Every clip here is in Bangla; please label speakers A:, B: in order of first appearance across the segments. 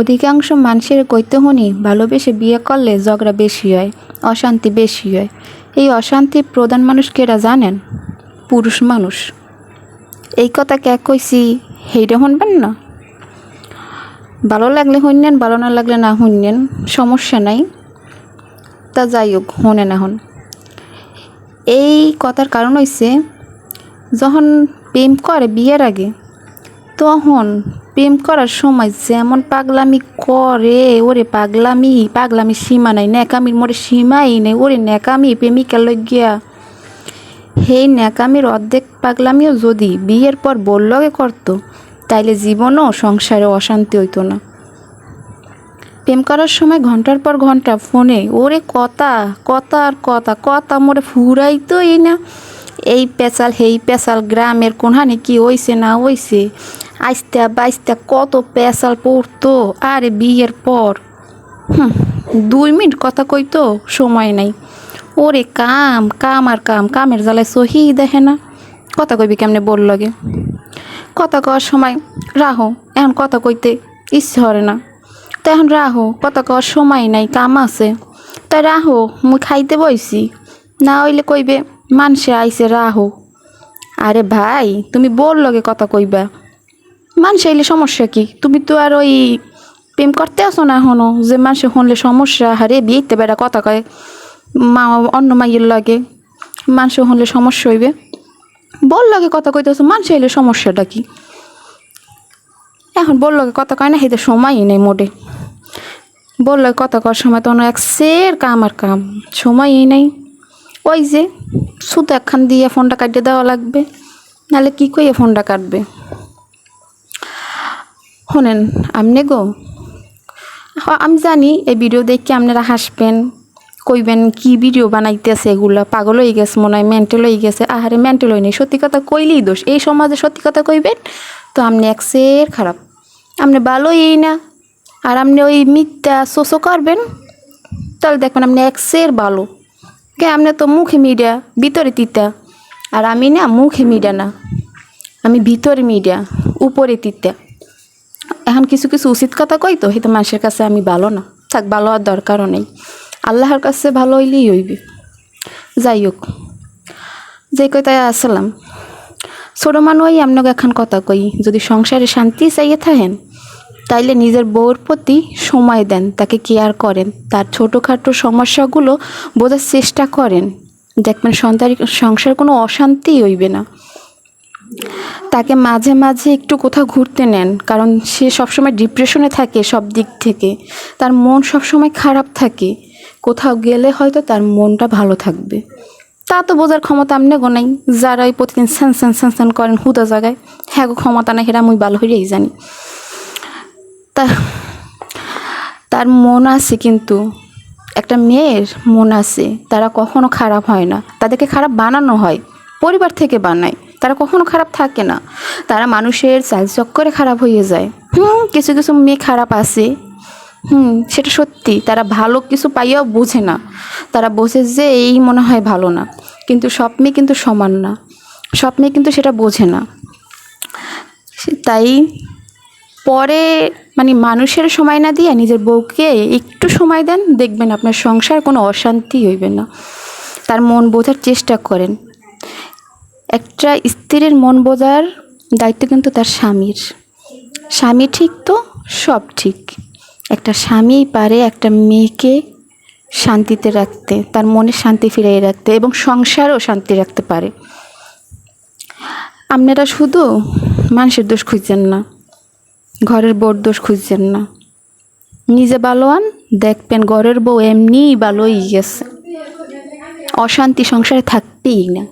A: অধিকাংশ মানুষের কইতে শুনি ভালোবেসে বিয়ে করলে ঝগড়া বেশি হয়, অশান্তি বেশি হয়। এই অশান্তির প্রধান মানুষ কেরা জানেন? পুরুষ মানুষ। এই কথা কে কইছি সেইটা শুনবেন না? ভালো লাগলে শুনলেন, ভালো না লাগলে না শুনলেন, সমস্যা নাই। তা যাই হোক, শুনেন এখন। এই কথার কারণ হইছে, যখন প্রেম করে বিয়ের আগে, তখন প্রেম করার সময় যেমন পাগলামি করে, ওরে পাগলামি সীমা নাই, ন্যাকামির মোরে সীমাই নেই। ওরে ন্যাকামি প্রেমিকার লইগিয়া, সেই ন্যাকামির অর্ধেক পাগলামিও যদি বিয়ের পর বললগে করতো, তাইলে জীবনও সংসারে অশান্তি হইতো না। প্রেম করার সময় ঘন্টার পর ঘন্টা ফোনে ওরে কথা মোরে ফুরাইতোই না। এই পেঁচাল সেই পেঁচাল, গ্রামের কোনহানে কি হইছে না হইছে, আইস্তা বাইস্তা কত পেঁচাল পড়তো। আরে বিয়ের পর 2 মিনিট কথা কইতো সময় নাই। ওরে কামের জ্বালায় সহি দেখে না। কথা কইবি কেমনে বল লাগে? কথা কওয়ার সময় রাহো, এখন কথা কইতে ইচ্ছে হরে না, তো এখন রাহো, কথা কওয়ার সময় নাই, কাম আছে, তাই রাহো, মুই খাইতে বইছি। না হইলে কইবে মানুষে আইছে রাহো। আরে ভাই, তুমি বল লগে কথা কইবা, মানুষ আইলে সমস্যা কি? তুমি তো আর ওই প্রেম করতে আসো না এখনো যে মানুষে শুনলে সমস্যা। হারে বিয়েতে বেড়া কথা কয় অন্য মাইয়ের লাগে, মানুষে শুনলে সমস্যা হইবে। বল লগে কথা কইতে আসো, মানুষ আইলে সমস্যাটা কি? এখন বল লগে কথা কয় না, হেতে সময়ই নেই মোটে। বল লগে কথা কওয়ার সময় তো এক সের কাম আর কাম, সময়ই নেই। ওই যে সুতো একখান দিয়ে ফোনটা কাটিয়ে দেওয়া লাগবে, নাহলে কি কইয়ে ফোনটা কাটবে। শোনেন আমনে গো, আমি জানি এই ভিডিও দেখে আপনারা হাসবেন, কইবেন কি ভিডিও বানাইতেছে এগুলা, পাগল হয়ে গেছে মনে হয়, মেন্টাল হয়ে গেছে। আহারে মেন্টাল হই নেই, সত্যি কথা কইলেই দোষ। এই সমাজে সত্যি কথা কইবেন তো আপনি এক সের খারাপ, আপনি ভালোই না। আর আপনি ওই মিথ্যা শোষো করবেন, তাহলে দেখবেন আপনি এক সের ভালো। কে আপনি তো মুখে মিডিয়া, ভিতরে তিতা। আর আমি না মুখে মিডিয়া না, আমি ভিতরে মিডিয়া, উপরে তিতা। এখন কিছু কিছু উচিত কথা কই তো, হয়তো মানুষের কাছে আমি ভালো না, থাক, ভালো হওয়ার দরকারও নেই, আল্লাহর কাছে ভালো হইলেই হইবে। যাই হোক, যে কইতায় আসলাম, ছোটো মানুষ আপনাকে এখন কথা কই, যদি সংসারে শান্তি চাইয়ে থাকেন, তাইলে নিজের বউর প্রতি সময় দেন, তাকে কেয়ার করেন, তার ছোটোখাটো সমস্যাগুলো বোঝার চেষ্টা করেন, দেখবেন সংসার কোনো অশান্তি হইবে না। তাকে মাঝে মাঝে একটু কোথাও ঘুরতে নেন, কারণ সে সবসময় ডিপ্রেশনে থাকে সব দিক থেকে, তার মন সবসময় খারাপ থাকে। কোথাও গেলে হয়তো তার মনটা ভালো থাকবে। তা তো বোঝার ক্ষমতা আপনি গো নাই, যারা ওই প্রতিদিন স্যান করেন হুদা জায়গায়, হ্যাঁ গো ক্ষমতা না, হেরা মুই ভালো হইয়াই জানি। তার মন আছে, কিন্তু একটা মেয়ের মন আছে, তারা কখনো খারাপ হয় না, তাদেরকে খারাপ বানানো হয়, পরিবার থেকে বানায়, তারা কখনো খারাপ থাকে না, তারা মানুষের চাল চক্করে খারাপ হয়ে যায়। কিছু কিছু মেয়ে খারাপ আছে, সেটা সত্যি, তারা ভালো কিছু পাইয়াও বোঝে না, তারা বোঝে যে এই মনে হয় ভালো না, কিন্তু সব মেয়ে কিন্তু সমান না, সব মেয়ে কিন্তু সেটা বোঝে না। তাই পরে মানে মানুষের সময় না দিয়ে নিজের বউকে একটু সময় দেন, দেখবেন আপনার সংসার কোনো অশান্তি হইবে না। তার মন বোঝার চেষ্টা করেন। একটা স্ত্রীর মন বোঝার দায়িত্ব কিন্তু তার স্বামীর। স্বামী ঠিক তো সব ঠিক। একটা স্বামীই পারে একটা মেয়েকে শান্তিতে রাখতে, তার মনে শান্তি ফিরিয়ে রাখতে, এবং সংসারও শান্তি রাখতে পারে। আপনারা শুধু মানুষের দোষ খুঁজছেন না, ঘরের বউর দোষ খুঁজছেন না, নিজে ভালো হন, দেখবেন ঘরের বউ এমনিই ভালোই গেছে, অশান্তি সংসারে থাকবেই না।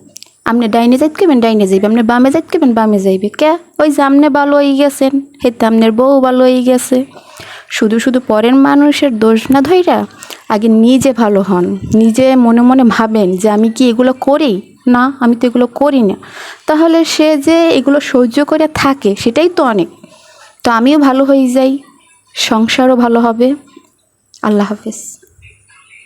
A: আপনি ডাইনে যাইতে কেবেন ডাইনে যাইবে, আপনি বামে যাইতে কেবেন বামে যাইবে। কে ওই যে আপনি ভালো হয়ে গেছেন, হেতে আপনার বউ ভালো হয়ে গেছে। শুধু শুধু পরের মানুষের দোষ না ধইরা আগে নিজে ভালো হন, নিজে মনে মনে ভাবেন যে আমি কি এগুলো করি না, আমি তো এগুলো করি না, তাহলে সে যে এগুলো সহ্য করে থাকে সেটাই তো অনেক। তো আমিও ভালো হয়ে যাই, সংসারও ভালো হবে। আল্লাহ হাফেজ।